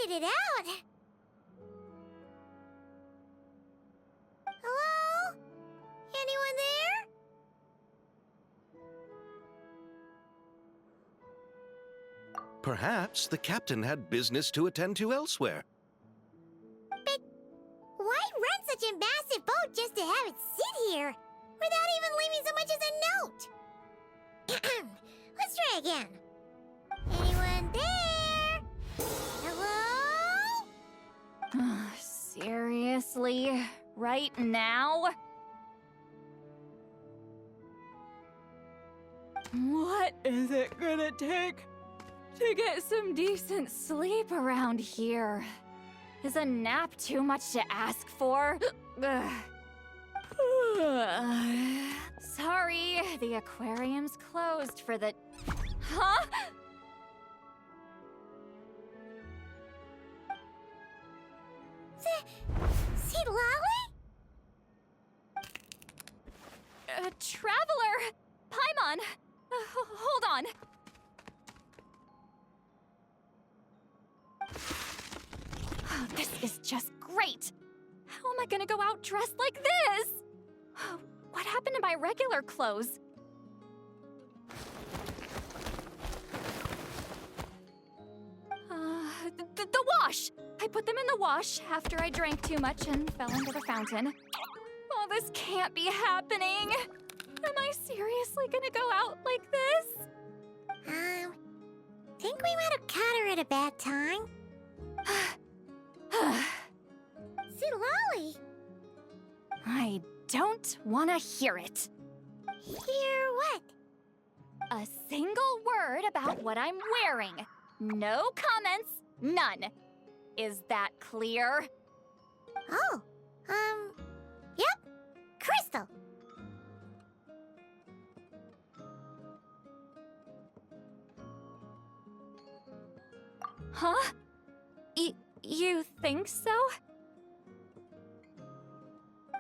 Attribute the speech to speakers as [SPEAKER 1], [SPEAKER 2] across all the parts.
[SPEAKER 1] rented it out. Hello? Anyone there?
[SPEAKER 2] Perhaps the captain had business to attend to elsewhere.
[SPEAKER 1] But why rent such a massive boat just to have it sit here without even leaving so much as a note? Let's try again. Anyone there? Hello?
[SPEAKER 3] Seriously? Right now? What is it gonna take to get some decent sleep around here? Is a nap too much to ask for? Sorry, the aquarium's closed for the... Huh?
[SPEAKER 1] See Lolly?
[SPEAKER 3] Traveler! Paimon! Hold on. Oh, this is just great! How am I gonna go out dressed like this? What happened to my regular clothes? The wash! I put them in the wash after I drank too much and fell into the fountain. Oh, this can't be happening! Am I seriously gonna go out like this?
[SPEAKER 1] Think we might have caught her at a bad time. See Lolly?
[SPEAKER 3] I don't want to hear it.
[SPEAKER 1] Hear what?
[SPEAKER 3] A single word about what I'm wearing. No comments, none. Is that clear?
[SPEAKER 1] Oh, yep. Crystal.
[SPEAKER 3] Huh? You think so?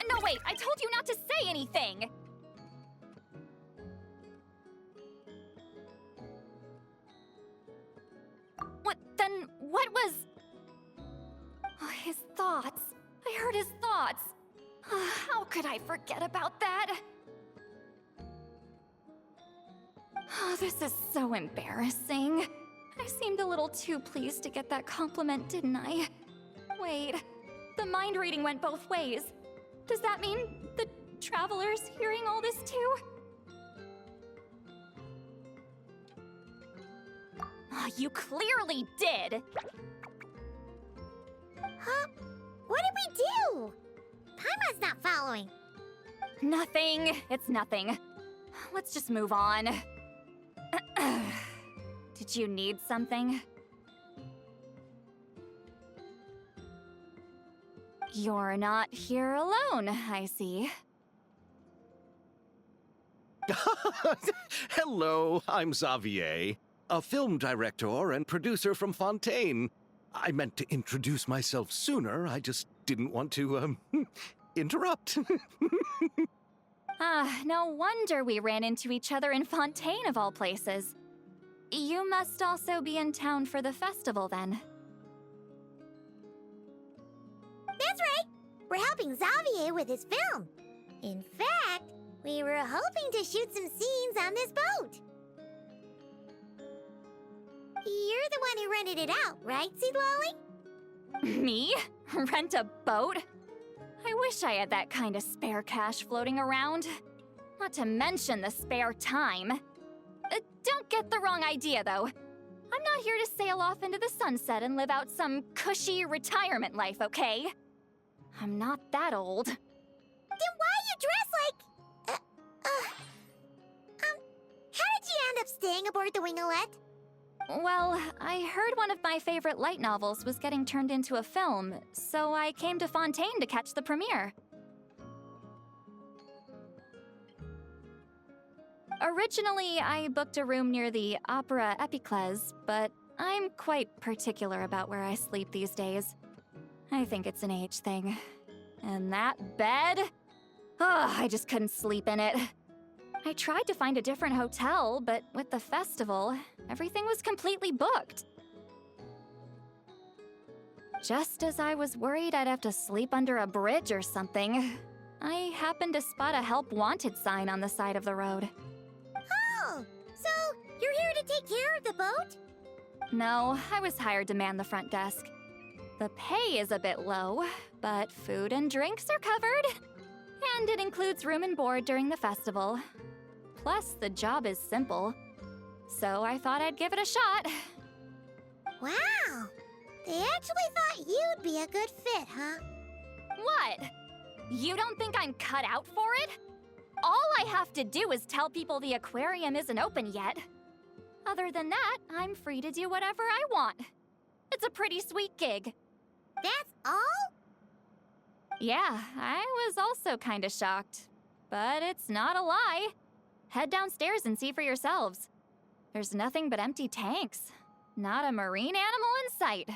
[SPEAKER 3] No, wait, I told you not to say anything! What was... Oh, his thoughts. I heard his thoughts. How could I forget about that? Oh, this is so embarrassing. I seemed a little too pleased to get that compliment, didn't I? Wait, the mind reading went both ways. Does that mean the Traveler's hearing all this too? Oh, you clearly did!
[SPEAKER 1] Huh? What did we do? Paimon's not following.
[SPEAKER 3] Nothing. It's nothing. Let's just move on. Did you need something? You're not here alone, I see.
[SPEAKER 2] Hello, I'm Xavier, a film director and producer from Fontaine. I meant to introduce myself sooner, I just didn't want to, interrupt.
[SPEAKER 3] No wonder we ran into each other in Fontaine of all places. You must also be in town for the festival, then.
[SPEAKER 1] That's right! We're helping Xavier with his film. In fact, we were hoping to shoot some scenes on this boat. You're the one who rented it out, right, Seed Lolly?
[SPEAKER 3] Me? Rent a boat? I wish I had that kind of spare cash floating around. Not to mention the spare time. Don't get the wrong idea, though. I'm not here to sail off into the sunset and live out some cushy retirement life, okay? I'm not that old.
[SPEAKER 1] Then why you dress like... how did you end up staying aboard the Wingolette?
[SPEAKER 3] Well, I heard one of my favorite light novels was getting turned into a film, so I came to Fontaine to catch the premiere. Originally, I booked a room near the Opera Epiclese, but I'm quite particular about where I sleep these days. I think it's an age thing. And that bed? Oh, I just couldn't sleep in it. I tried to find a different hotel, but with the festival, everything was completely booked. Just as I was worried I'd have to sleep under a bridge or something, I happened to spot a help wanted sign on the side of the road.
[SPEAKER 1] Oh, so you're here to take care of the boat?
[SPEAKER 3] No, I was hired to man the front desk. The pay is a bit low, but food and drinks are covered. And it includes room and board during the festival. Plus, the job is simple. So I thought I'd give it a shot.
[SPEAKER 1] Wow, they actually thought you'd be a good fit, huh?
[SPEAKER 3] What? You don't think I'm cut out for it? All I have to do is tell people the aquarium isn't open yet. Other than that, I'm free to do whatever I want. It's a pretty sweet gig.
[SPEAKER 1] That's all?
[SPEAKER 3] Yeah, I was also kinda shocked. But it's not a lie. Head downstairs and see for yourselves. There's nothing but empty tanks. Not a marine animal in sight.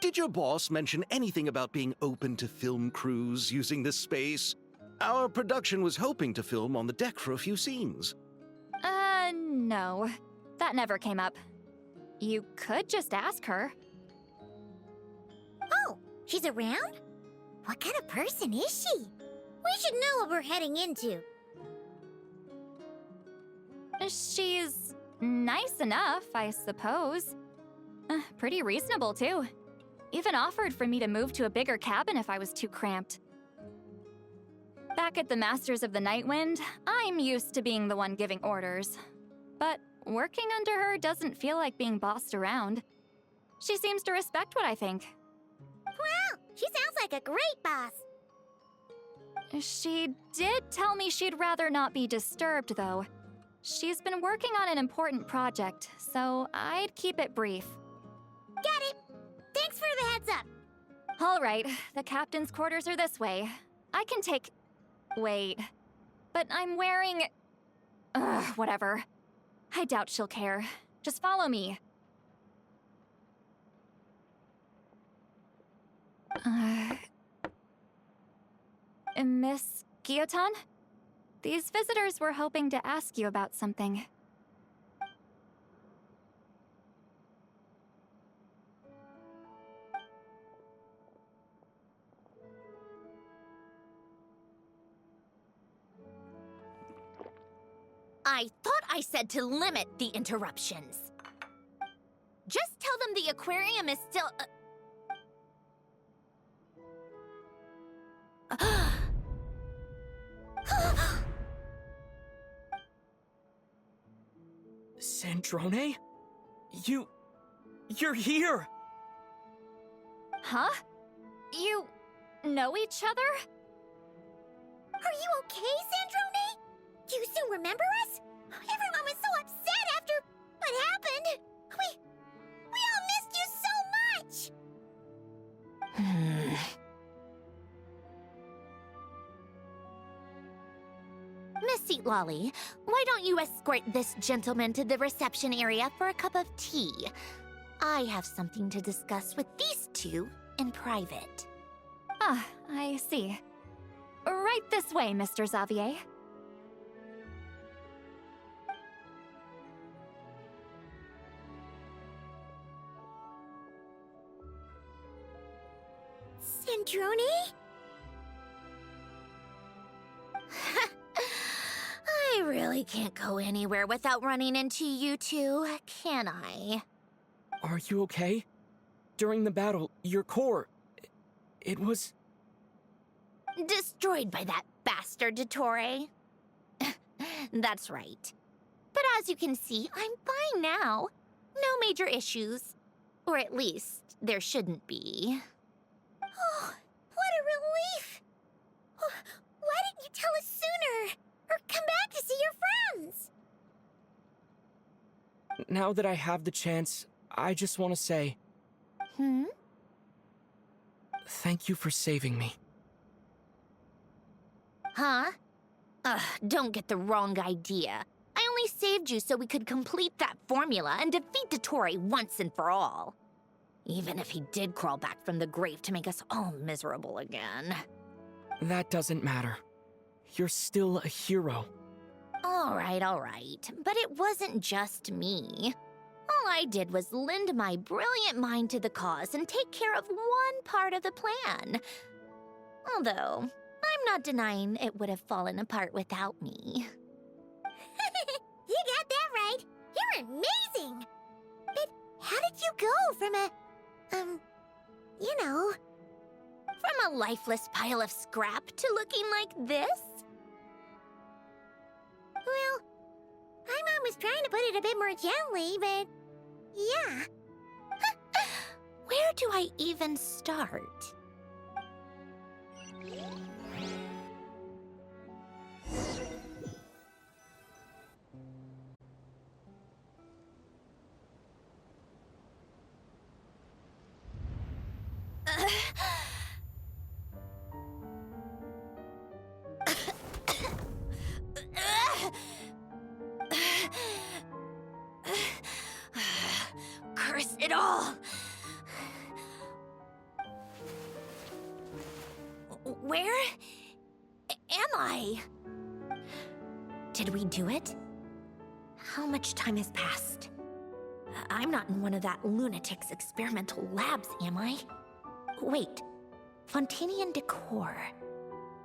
[SPEAKER 2] Did your boss mention anything about being open to film crews using this space? Our production was hoping to film on the deck for a few scenes.
[SPEAKER 3] No. That never came up. You could just ask her.
[SPEAKER 1] Oh, she's around? What kind of person is she? We should know what we're heading into.
[SPEAKER 3] She's nice enough, I suppose. Pretty reasonable, too. Even offered for me to move to a bigger cabin if I was too cramped. Back at the Masters of the Nightwind, I'm used to being the one giving orders. But working under her doesn't feel like being bossed around. She seems to respect what I think.
[SPEAKER 1] Wow, she sounds like a great boss.
[SPEAKER 3] She did tell me she'd rather not be disturbed, though. She's been working on an important project, so I'd keep it brief.
[SPEAKER 1] Got it. Thanks for the heads up.
[SPEAKER 3] All right, the captain's quarters are this way. I can take... Wait. But I'm wearing... whatever. I doubt she'll care. Just follow me. Miss Guillotin? These visitors were hoping to ask you about something.
[SPEAKER 4] I thought I said to limit the interruptions. Just tell them the aquarium is still...
[SPEAKER 5] Sandrone? You're here!
[SPEAKER 3] Huh? You know each other?
[SPEAKER 1] Are you okay, Sandrone? Do you still remember us? Everyone was so upset after what happened. We all missed you so much.
[SPEAKER 4] Miss Seat Lolly, why don't you escort this gentleman to the reception area for a cup of tea? I have something to discuss with these two in private.
[SPEAKER 3] Ah, I see. Right this way, Mr. Xavier.
[SPEAKER 1] Sandrone?
[SPEAKER 4] I really can't go anywhere without running into you two, can I?
[SPEAKER 5] Are you okay? During the battle, your core... it was...
[SPEAKER 4] Destroyed by that bastard Dottore. That's right. But as you can see, I'm fine now. No major issues. Or at least, there shouldn't be.
[SPEAKER 1] Oh, what a relief! Why didn't you tell us sooner? Or come back to see your friends?
[SPEAKER 5] Now that I have the chance, I just want to say... Thank you for saving me.
[SPEAKER 4] Huh? Ugh, don't get the wrong idea. I only saved you so we could complete that formula and defeat Dottore once and for all. Even if he did crawl back from the grave to make us all miserable again.
[SPEAKER 5] That doesn't matter. You're still a hero.
[SPEAKER 4] All right. But it wasn't just me. All I did was lend my brilliant mind to the cause and take care of one part of the plan. Although, I'm not denying it would have fallen apart without me.
[SPEAKER 1] You got that right. You're amazing. But how did you go from you know...
[SPEAKER 4] From a lifeless pile of scrap to looking like this?
[SPEAKER 1] Well, my mom was trying to put it a bit more gently, but... yeah.
[SPEAKER 4] Where do I even start? Curse it all! Where am I? Did we do it? How much time has passed? I'm not in one of that lunatic's experimental labs, am I? Wait, Fontanian decor.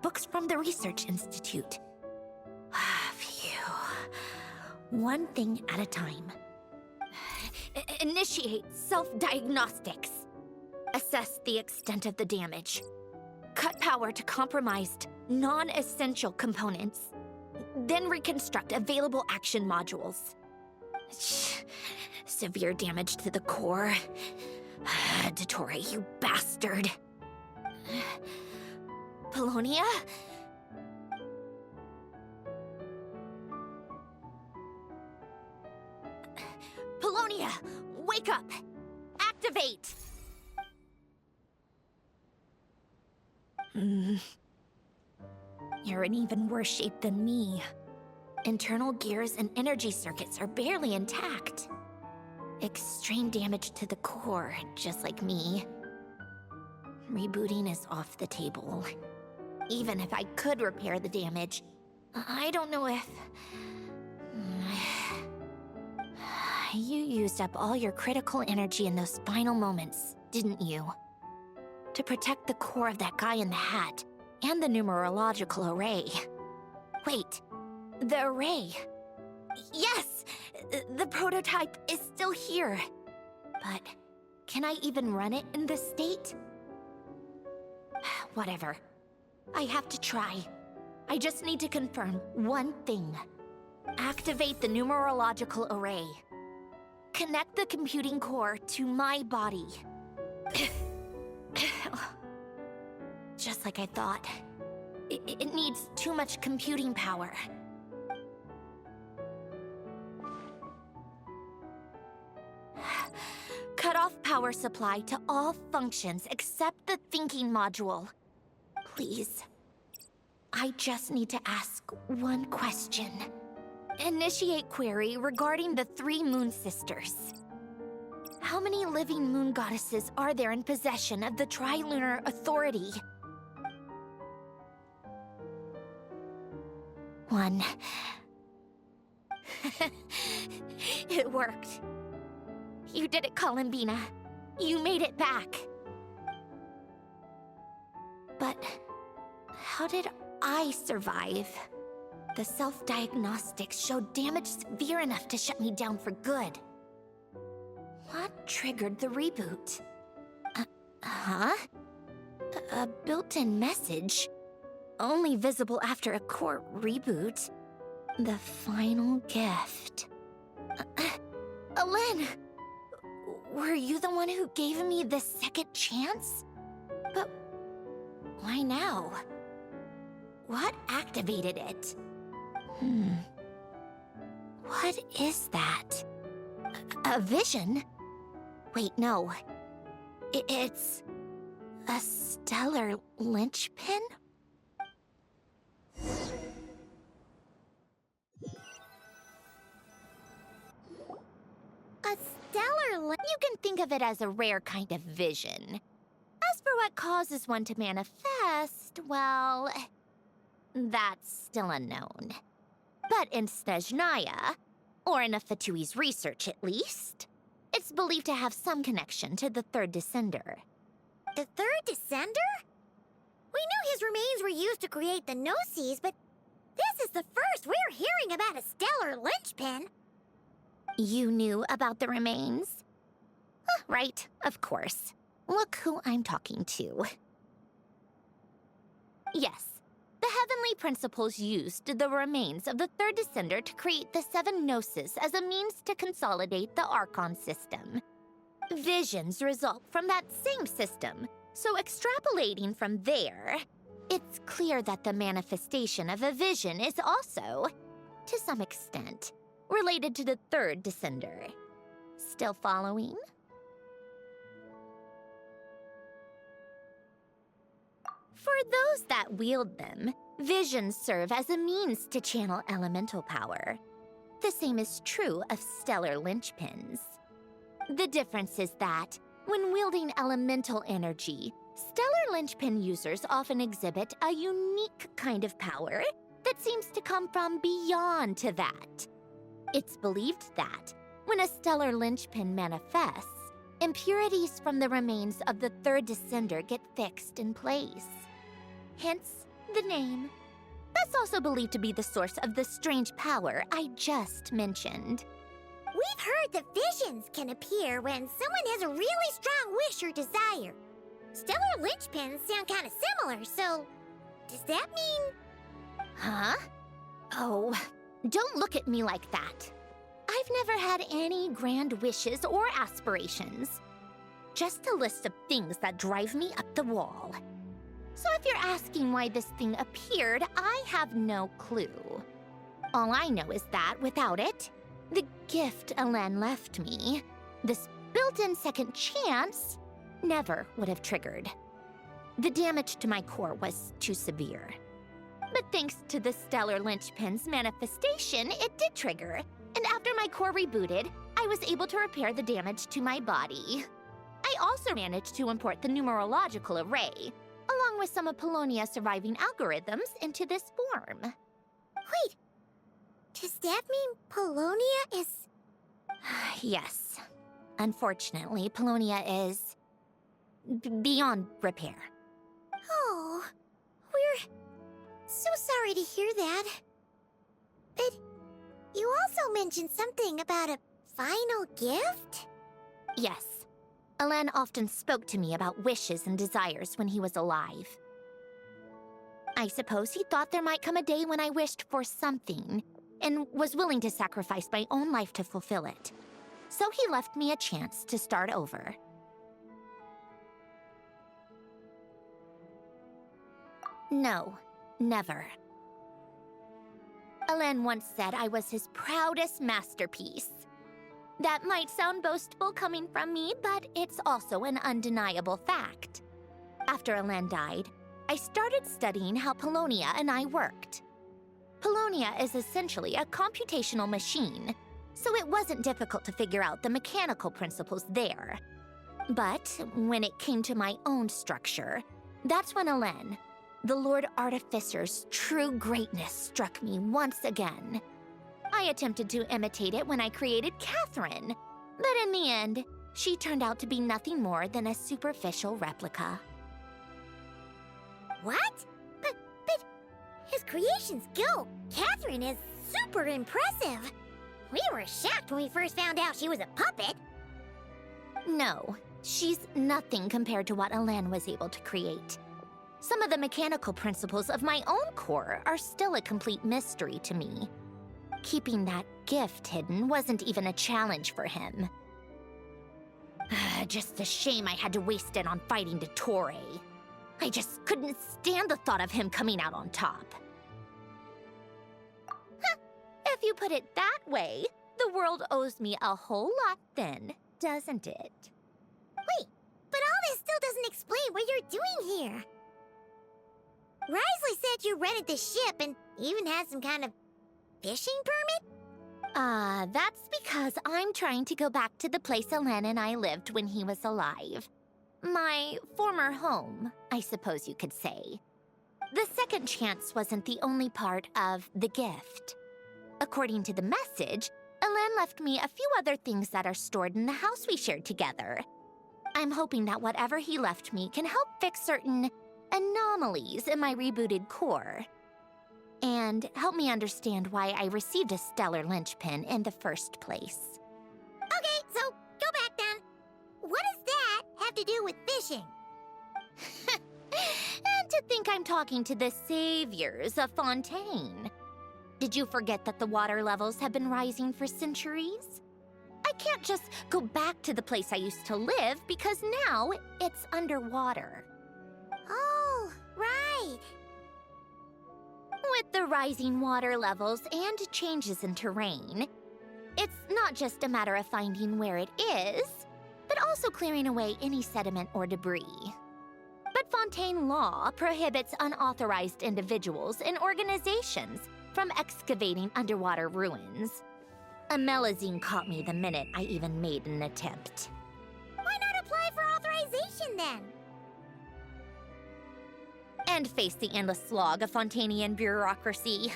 [SPEAKER 4] Books from the Research Institute. Phew. One thing at a time. Initiate self-diagnostics. Assess the extent of the damage. Cut power to compromised, non-essential components. Then reconstruct available action modules. Severe damage to the core. Dottore, you bastard. Polonia? Polonia, wake up! Activate! You're in even worse shape than me. Internal gears and energy circuits are barely intact. Extreme damage to the core, just like me. Rebooting is off the table. Even if I could repair the damage, I don't know if... You used up all your critical energy in those final moments, didn't you? To protect the core of that guy in the hat, and the numerological array. Wait, the array. Yes! The prototype is still here. But can I even run it in this state? Whatever. I have to try. I just need to confirm one thing. Activate the numerological array. Connect the computing core to my body. Just like I thought. It needs too much computing power. Cut off power supply to all functions except the thinking module. Please. I just need to ask one question. Initiate query regarding the 3 Moon Sisters. How many living moon goddesses are there in possession of the Trilunar Authority? 1. It worked. You did it, Columbina. You made it back. But how did I survive? The self-diagnostics showed damage severe enough to shut me down for good. What triggered the reboot? A built-in message? Only visible after a core reboot. The final gift. Alen! Were you the one who gave me the second chance? But why now? What activated it? What is that? A vision? Wait, no. It's a stellar linchpin?
[SPEAKER 1] A stellar
[SPEAKER 4] You can think of it as a rare kind of vision. As for what causes one to manifest, well, that's still unknown. But in Snezhnaya, Or enough for Tui's research, at least. It's believed to have some connection to the third descender.
[SPEAKER 1] The third descender? We knew his remains were used to create the Gnosis, but this is the first we're hearing about a stellar linchpin.
[SPEAKER 4] You knew about the remains? Huh, right, of course. Look who I'm talking to. Yes, the Heavenly Principles used the remains of the third descender to create the 7 Gnosis as a means to consolidate the Archon system. Visions result from that same system, so extrapolating from there, it's clear that the manifestation of a vision is also, to some extent, related to the third descender. Still following? For those that wield them, visions serve as a means to channel elemental power. The same is true of stellar linchpins. The difference is that, when wielding elemental energy, stellar linchpin users often exhibit a unique kind of power that seems to come from beyond to that. It's believed that, when a stellar linchpin manifests, impurities from the remains of the third descender get fixed in place. Hence, the name. That's also believed to be the source of the strange power I just mentioned.
[SPEAKER 1] We've heard that visions can appear when someone has a really strong wish or desire. Stellar linchpins sound kind of similar, so does that mean...
[SPEAKER 4] Huh? Oh, don't look at me like that. I've never had any grand wishes or aspirations. Just a list of things that drive me up the wall. So if you're asking why this thing appeared, I have no clue. All I know is that without it, the gift Elen left me, this built-in second chance, never would have triggered. The damage to my core was too severe. But thanks to the stellar linchpin's manifestation, it did trigger. And after my core rebooted, I was able to repair the damage to my body. I also managed to import the numerological array, along with some of Polonia's surviving algorithms, into this form.
[SPEAKER 1] Wait, does that mean Polonia is...
[SPEAKER 4] Yes. Unfortunately, Polonia is... beyond repair.
[SPEAKER 1] Oh, we're so sorry to hear that. But you also mentioned something about a final gift?
[SPEAKER 4] Yes. Elen often spoke to me about wishes and desires when he was alive. I suppose he thought there might come a day when I wished for something, and was willing to sacrifice my own life to fulfill it. So he left me a chance to start over. No, never. Elen once said I was his proudest masterpiece. That might sound boastful coming from me, but it's also an undeniable fact. After Elen died, I started studying how Polonia and I worked. Polonia is essentially a computational machine, so it wasn't difficult to figure out the mechanical principles there. But when it came to my own structure, that's when Elen, the Lord Artificer's true greatness, struck me once again. I attempted to imitate it when I created Catherine, but in the end, she turned out to be nothing more than a superficial replica.
[SPEAKER 1] What? But his creations go. Catherine is super impressive. We were shocked when we first found out she was a puppet.
[SPEAKER 4] No, she's nothing compared to what Elen was able to create. Some of the mechanical principles of my own core are still a complete mystery to me. Keeping that gift hidden wasn't even a challenge for him. Just a shame I had to waste it on fighting Dottore. I just couldn't stand the thought of him coming out on top. If you put it that way, the world owes me a whole lot then, doesn't it?
[SPEAKER 1] Wait, but all this still doesn't explain what you're doing here. Risley said you rented the ship and even had some kind of fishing permit?
[SPEAKER 4] That's because I'm trying to go back to the place Elen and I lived when he was alive. My former home, I suppose you could say. The second chance wasn't the only part of the gift. According to the message, Alain left me a few other things that are stored in the house we shared together. I'm hoping that whatever he left me can help fix certain anomalies in my rebooted core. And help me understand why I received a stellar linchpin in the first place.
[SPEAKER 1] Okay, so go back then. What does that have to do with fishing?
[SPEAKER 4] And to think I'm talking to the saviors of Fontaine. Did you forget that the water levels have been rising for centuries? I can't just go back to the place I used to live because now it's underwater.
[SPEAKER 1] Oh, right.
[SPEAKER 4] With the rising water levels and changes in terrain, it's not just a matter of finding where it is, but also clearing away any sediment or debris. But Fontaine law prohibits unauthorized individuals and organizations from excavating underwater ruins. A Melazine caught me the minute I even made an attempt.
[SPEAKER 1] Why not apply for authorization then?
[SPEAKER 4] And face the endless slog of Fontainian bureaucracy.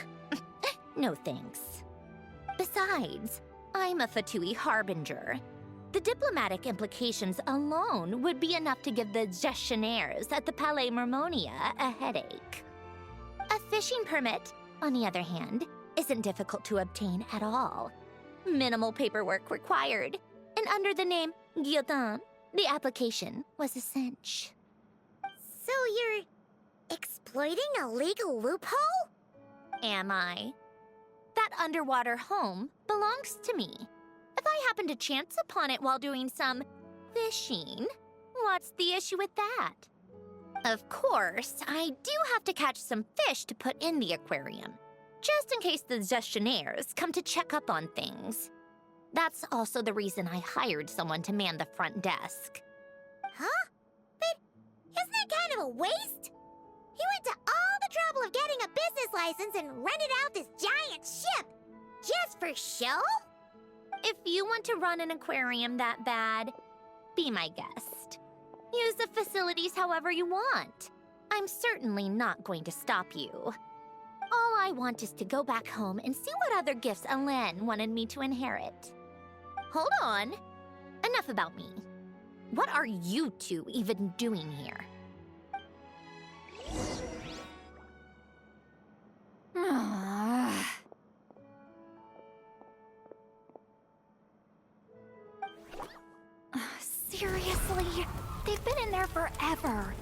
[SPEAKER 4] No thanks. Besides, I'm a Fatui harbinger. The diplomatic implications alone would be enough to give the gestionnaires at the Palais Mermonia a headache. A fishing permit, on the other hand, isn't difficult to obtain at all. Minimal paperwork required, and under the name Guillotin, the application was a cinch.
[SPEAKER 1] So you're exploiting a legal loophole?
[SPEAKER 4] Am I? That underwater home belongs to me. If I happen to chance upon it while doing some fishing, what's the issue with that? Of course, I do have to catch some fish to put in the aquarium, just in case the gestionnaires come to check up on things. That's also the reason I hired someone to man the front desk.
[SPEAKER 1] Huh? But isn't that kind of a waste? He went to all the trouble of getting a business license and rented out this giant ship. Just for show?
[SPEAKER 4] If you want to run an aquarium that bad, be my guest. Use the facilities however you want. I'm certainly not going to stop you. All I want is to go back home and see what other gifts Alain wanted me to inherit. Hold on. Enough about me. What are you two even doing here?
[SPEAKER 3] Seriously? They've been in there forever.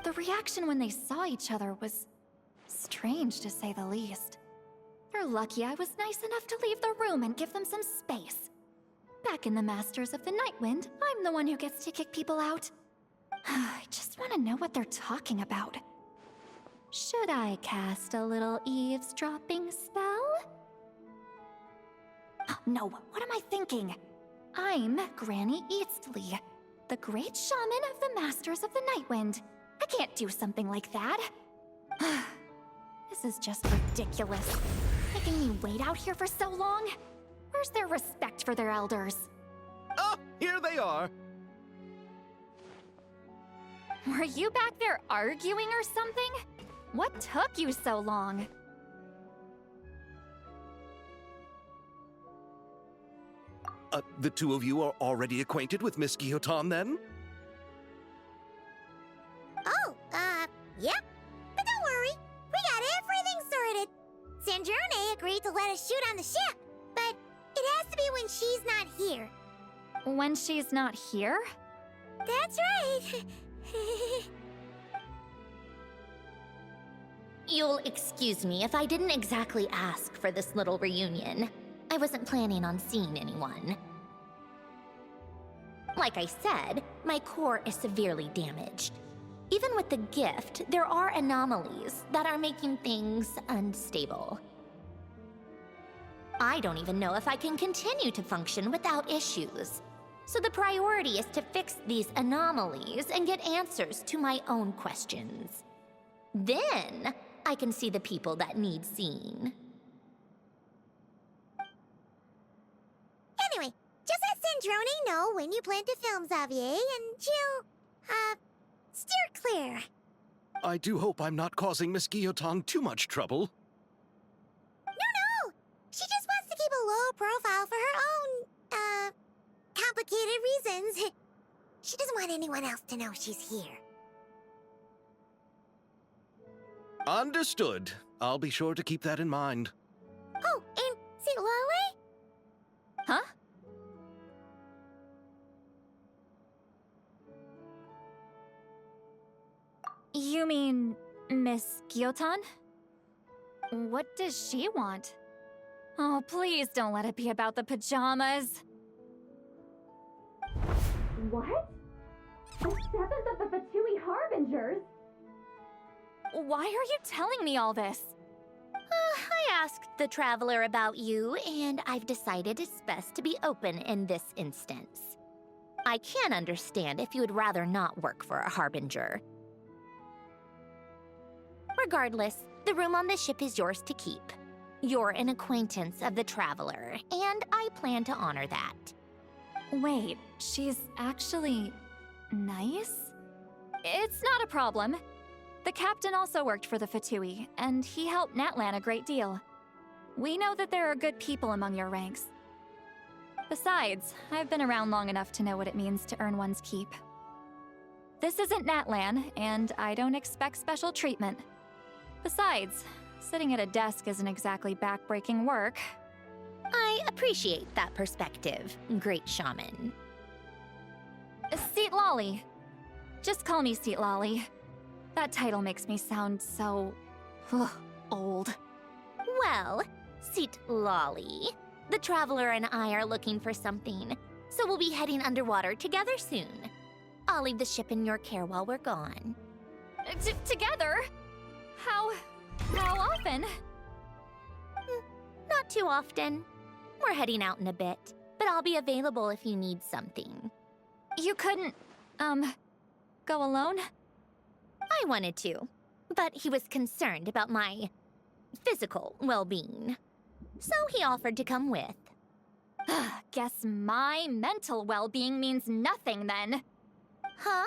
[SPEAKER 3] The reaction when they saw each other was strange, to say the least. They're lucky I was nice enough to leave the room and give them some space. Back in the Masters of the Nightwind, I'm the one who gets to kick people out. I just want to know what they're talking about. Should I cast a little eavesdropping spell? Oh, no, what am I thinking? I'm Granny Eastley, the great shaman of the Masters of the Nightwind. I can't do something like that. This is just ridiculous. Making me wait out here for so long? Where's their respect for their elders?
[SPEAKER 2] Oh, here they are.
[SPEAKER 3] Were you back there arguing or something? What took you so long?
[SPEAKER 2] The two of you are already acquainted with Miss Guillotin, then?
[SPEAKER 1] Oh, yep. But don't worry. We got everything sorted. Sanjurne agreed to let us shoot on the ship, but it has to be when she's not here.
[SPEAKER 3] When she's not here?
[SPEAKER 1] That's right.
[SPEAKER 4] You'll excuse me if I didn't exactly ask for this little reunion. I wasn't planning on seeing anyone. Like I said, my core is severely damaged. Even with the gift, there are anomalies that are making things unstable. I don't even know if I can continue to function without issues. So the priority is to fix these anomalies and get answers to my own questions. Then, I can see the people that need seeing.
[SPEAKER 1] Anyway, just let Sandrone know when you plan to film Xavier, and she'll, steer clear.
[SPEAKER 2] I do hope I'm not causing Miss Guillotin too much trouble.
[SPEAKER 1] No, profile for her own, complicated reasons. She doesn't want anyone else to know she's here.
[SPEAKER 2] Understood. I'll be sure to keep that in mind.
[SPEAKER 1] Oh, and see Lale?
[SPEAKER 3] Huh? You mean Miss Gyotan? What does she want? Oh, please don't let it be about the pajamas. What? The 7th of the Fatui Harbingers? Why are you telling me all this?
[SPEAKER 4] I asked the Traveler about you, and I've decided it's best to be open in this instance. I can understand if you would rather not work for a Harbinger. Regardless, the room on the ship is yours to keep. You're an acquaintance of the Traveler, and I plan to honor that.
[SPEAKER 3] Wait, she's actually nice? It's not a problem. The captain also worked for the Fatui, and he helped Natlan a great deal. We know that there are good people among your ranks. Besides, I've been around long enough to know what it means to earn one's keep. This isn't Natlan, and I don't expect special treatment. Besides, sitting at a desk isn't exactly back-breaking work.
[SPEAKER 4] I appreciate that perspective, Great Shaman.
[SPEAKER 3] Seat Lolly. Just call me Seat Lolly. That title makes me sound so... old.
[SPEAKER 4] Well, Seat Lolly, the Traveler and I are looking for something, so we'll be heading underwater together soon. I'll leave the ship in your care while we're gone.
[SPEAKER 3] Together? How often?
[SPEAKER 4] Not too often. We're heading out in a bit, but I'll be available if you need something.
[SPEAKER 3] You couldn't, go alone?
[SPEAKER 4] I wanted to, but he was concerned about my physical well-being. So he offered to come with.
[SPEAKER 3] Guess my mental well-being means nothing then.
[SPEAKER 4] Huh?